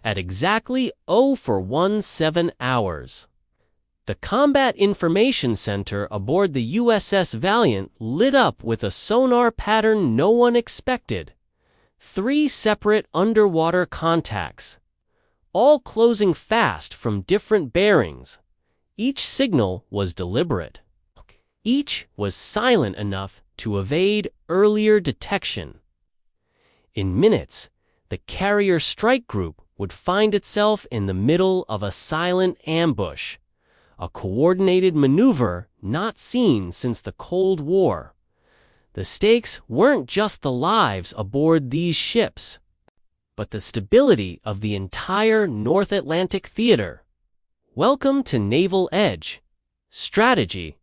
at exactly 0:17 hours. The Combat Information Center aboard the USS Valiant lit up with a sonar pattern no one expected. 3 separate underwater contacts, all closing fast from different bearings. Each signal was deliberate. Each was silent enough to evade earlier detection. In minutes, the carrier strike group would find itself in the middle of a silent ambush, a coordinated maneuver not seen since the Cold War. The stakes weren't just the lives aboard these ships, but the stability of the entire North Atlantic theater. Welcome to Naval Edge. Strategy,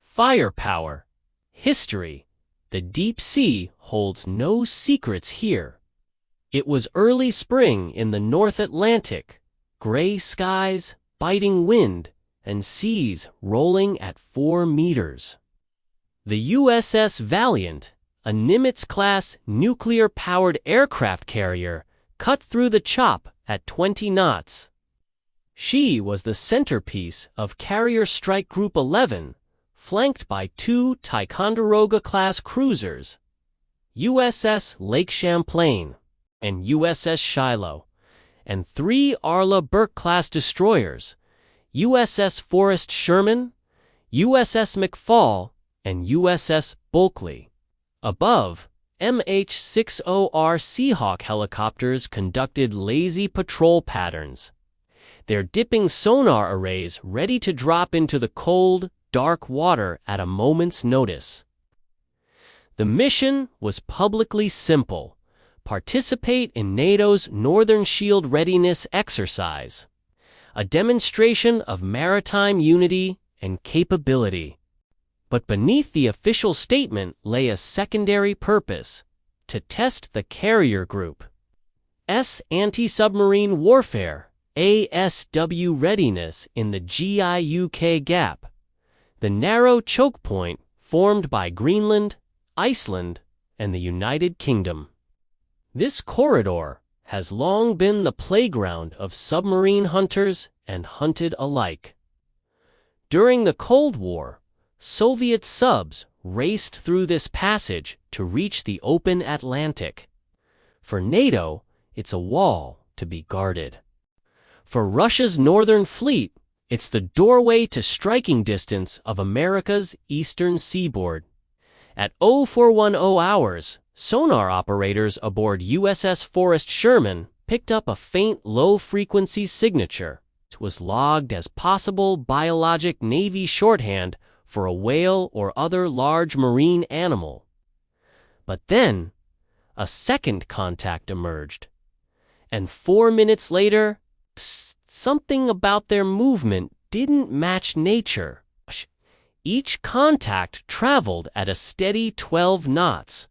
firepower, history. The deep sea holds no secrets here. It was early spring in the North Atlantic, gray skies, biting wind, and seas rolling at 4 meters. The USS Valiant, a Nimitz-class nuclear-powered aircraft carrier, cut through the chop at 20 knots. She was the centerpiece of Carrier Strike Group 11, flanked by 2 Ticonderoga-class cruisers, USS Lake Champlain and USS Shiloh, and 3 Arleigh Burke-class destroyers, USS Forrest Sherman, USS McFall, and USS Bulkley. Above, MH-60R Seahawk helicopters conducted lazy patrol patterns, their dipping sonar arrays ready to drop into the cold, dark water at a moment's notice. The mission was publicly simple: participate in NATO's Northern Shield Readiness exercise, a demonstration of maritime unity and capability. But beneath the official statement lay a secondary purpose: to test the carrier group's anti-submarine warfare ASW readiness in the GIUK gap, the narrow choke point formed by Greenland, Iceland, and the United Kingdom. This corridor has long been the playground of submarine hunters and hunted alike. During the Cold War, Soviet subs raced through this passage to reach the open Atlantic. For NATO, it's a wall to be guarded. For Russia's Northern Fleet, it's the doorway to striking distance of America's eastern seaboard. At 0410 hours, sonar operators aboard USS Forrest Sherman picked up a faint low-frequency signature. It was logged as possible biologic Navy shorthand for a whale or other large marine animal. But then, a second contact emerged. And 4 minutes later, something about their movement didn't match nature. Each contact traveled at a steady 12 knots,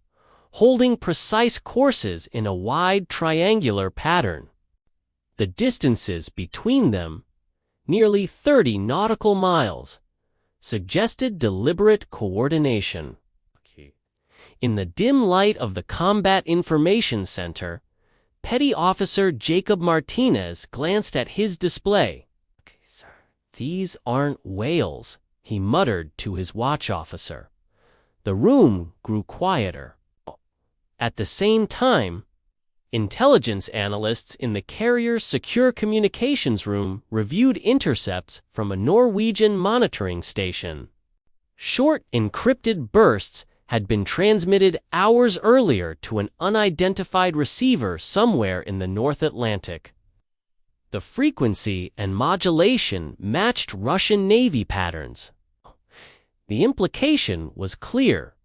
holding precise courses in a wide triangular pattern. The distances between them, nearly 30 nautical miles, suggested deliberate coordination. In the dim light of the Combat Information Center, Petty Officer Jacob Martinez glanced at his display. "Sir, these aren't whales," he muttered to his watch officer. The room grew quieter. At the same time, intelligence analysts in the carrier's secure communications room reviewed intercepts from a Norwegian monitoring station. Short encrypted bursts had been transmitted hours earlier to an unidentified receiver somewhere in the North Atlantic. The frequency and modulation matched Russian Navy patterns. The implication was clear: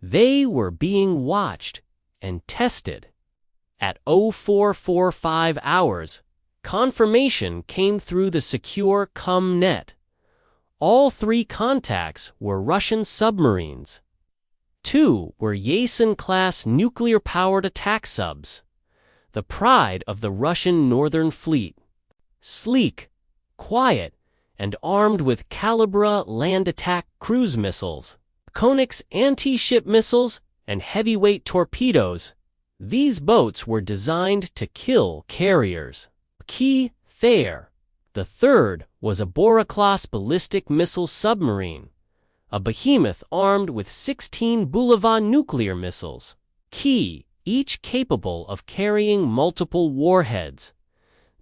they were being watched and tested. At 0445 hours, confirmation came through the secure COMNET. All 3 contacts were Russian submarines. 2 were Yasen-class nuclear-powered attack subs, the pride of the Russian Northern Fleet. Sleek, quiet, and armed with Calibra land attack cruise missiles, Koenig's anti-ship missiles, and heavyweight torpedoes, these boats were designed to kill carriers. Key Thayer. The third was a Bora-class ballistic missile submarine, a behemoth armed with 16 Bulava nuclear missiles, Key, each capable of carrying multiple warheads.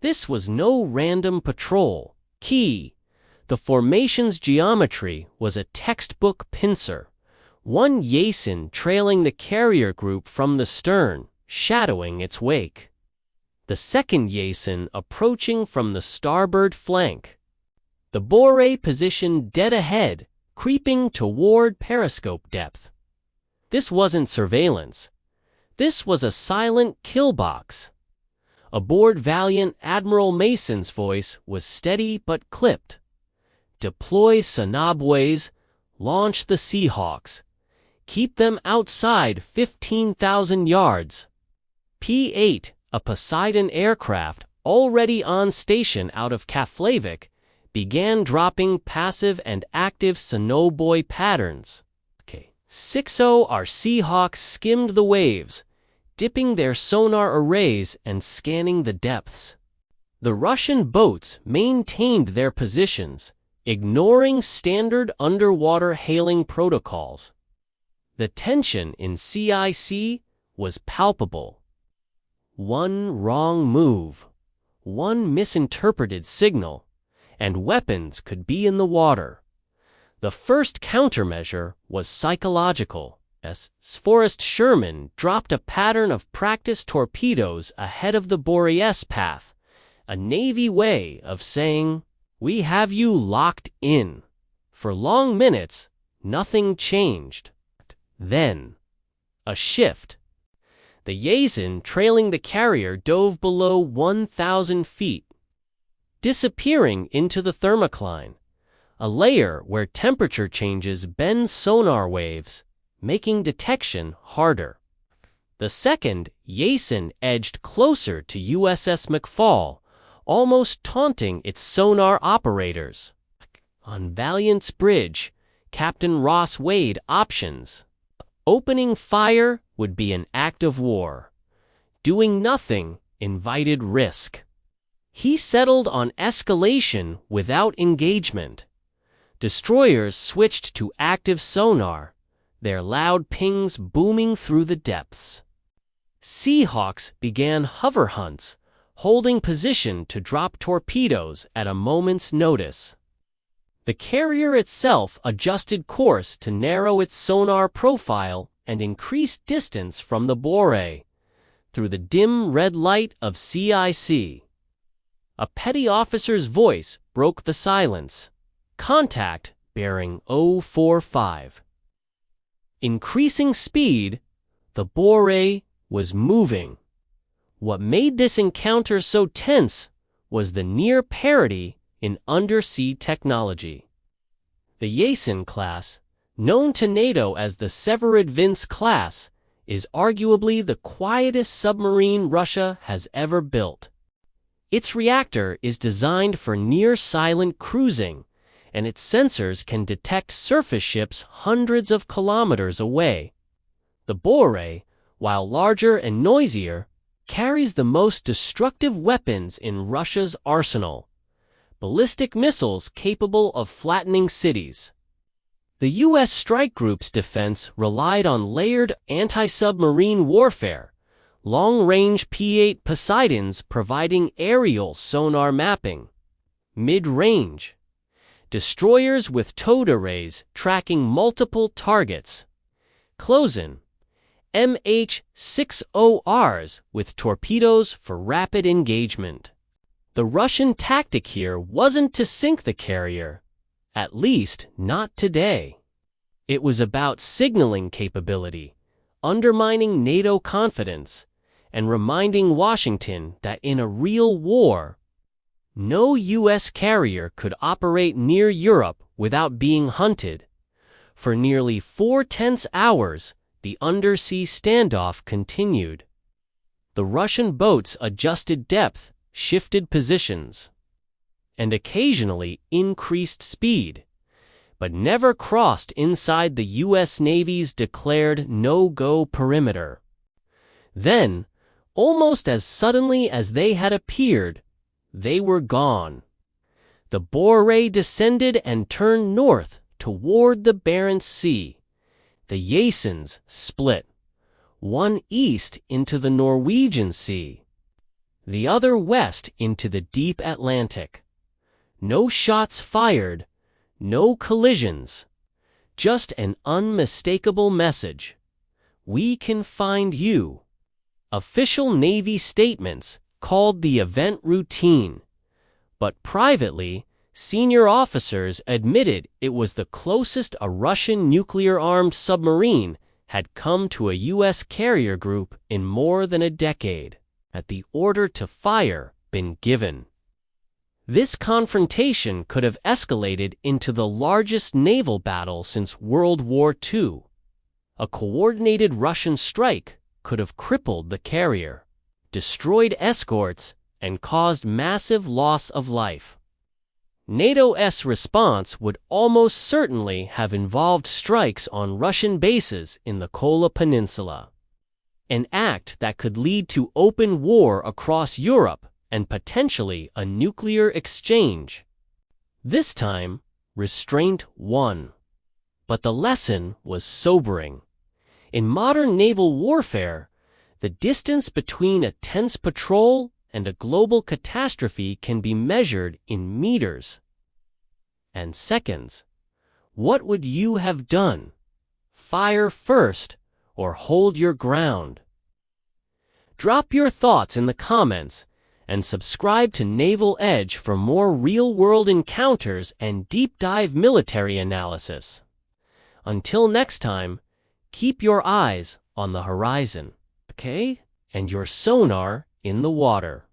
This was no random patrol. Key. The formation's geometry was a textbook pincer, one Yason trailing the carrier group from the stern, shadowing its wake. The second Yason approaching from the starboard flank. The Bore positioned dead ahead, creeping toward periscope depth. This wasn't surveillance. This was a silent kill box. Aboard Valiant, Admiral Mason's voice was steady but clipped. Deploy Sanabways, launch the Seahawks. Keep them outside 15,000 yards. P-8, a Poseidon aircraft already on station out of Keflavik, began dropping passive and active sonobuoy patterns. 6-0 our Seahawks skimmed the waves, dipping their sonar arrays and scanning the depths. The Russian boats maintained their positions, ignoring standard underwater hailing protocols. The tension in CIC was palpable. One wrong move, one misinterpreted signal, and weapons could be in the water. The first countermeasure was psychological, as Forrest Sherman dropped a pattern of practice torpedoes ahead of the Boreas path, a Navy way of saying, "We have you locked in." For long minutes, nothing changed. Then, a shift. The Yason trailing the carrier dove below 1,000 feet, disappearing into the thermocline, a layer where temperature changes bend sonar waves, making detection harder. The second Yason edged closer to USS McFall, almost taunting its sonar operators. On Valiant's bridge, Captain Ross weighed options. Opening fire would be an act of war. Doing nothing invited risk. He settled on escalation without engagement. Destroyers switched to active sonar, their loud pings booming through the depths. Seahawks began hover hunts, holding position to drop torpedoes at a moment's notice. The carrier itself adjusted course to narrow its sonar profile and increase distance from the Bore, through the dim red light of CIC. A petty officer's voice broke the silence. Contact bearing 045. Increasing speed, the Bore was moving. What made this encounter so tense was the near parity in undersea technology. The Yason class, known to NATO as the Severodvinsk class, is arguably the quietest submarine Russia has ever built. Its reactor is designed for near-silent cruising, and its sensors can detect surface ships hundreds of kilometers away. The Bore, while larger and noisier, carries the most destructive weapons in Russia's arsenal: ballistic missiles capable of flattening cities. The U.S. strike group's defense relied on layered anti-submarine warfare, long-range P-8 Poseidons providing aerial sonar mapping, mid-range, destroyers with towed arrays tracking multiple targets, close-in, MH-60Rs with torpedoes for rapid engagement. The Russian tactic here wasn't to sink the carrier, at least not today. It was about signaling capability, undermining NATO confidence, and reminding Washington that in a real war, no U.S. carrier could operate near Europe without being hunted. For nearly 4 tense hours, the undersea standoff continued. The Russian boats adjusted depth, shifted positions, and occasionally increased speed, but never crossed inside the U.S. Navy's declared no-go perimeter. Then, almost as suddenly as they had appeared, they were gone. The Boré descended and turned north toward the Barents Sea. The Jasons split, one east into the Norwegian Sea, the other west into the deep Atlantic. No shots fired, no collisions, just an unmistakable message. We can find you. Official Navy statements called the event routine, but privately, senior officers admitted it was the closest a Russian nuclear-armed submarine had come to a U.S. carrier group in more than a decade, had the order to fire been given. This confrontation could have escalated into the largest naval battle since World War II. A coordinated Russian strike could have crippled the carrier, destroyed escorts, and caused massive loss of life. NATO's response would almost certainly have involved strikes on Russian bases in the Kola Peninsula, an act that could lead to open war across Europe and potentially a nuclear exchange. This time, restraint won. But the lesson was sobering. In modern naval warfare, the distance between a tense patrol and a global catastrophe can be measured in meters and seconds. What would you have done? Fire first or hold your ground? Drop your thoughts in the comments and subscribe to Naval Edge for more real-world encounters and deep-dive military analysis. Until next time, keep your eyes on the horizon, okay? And your sonar in the water.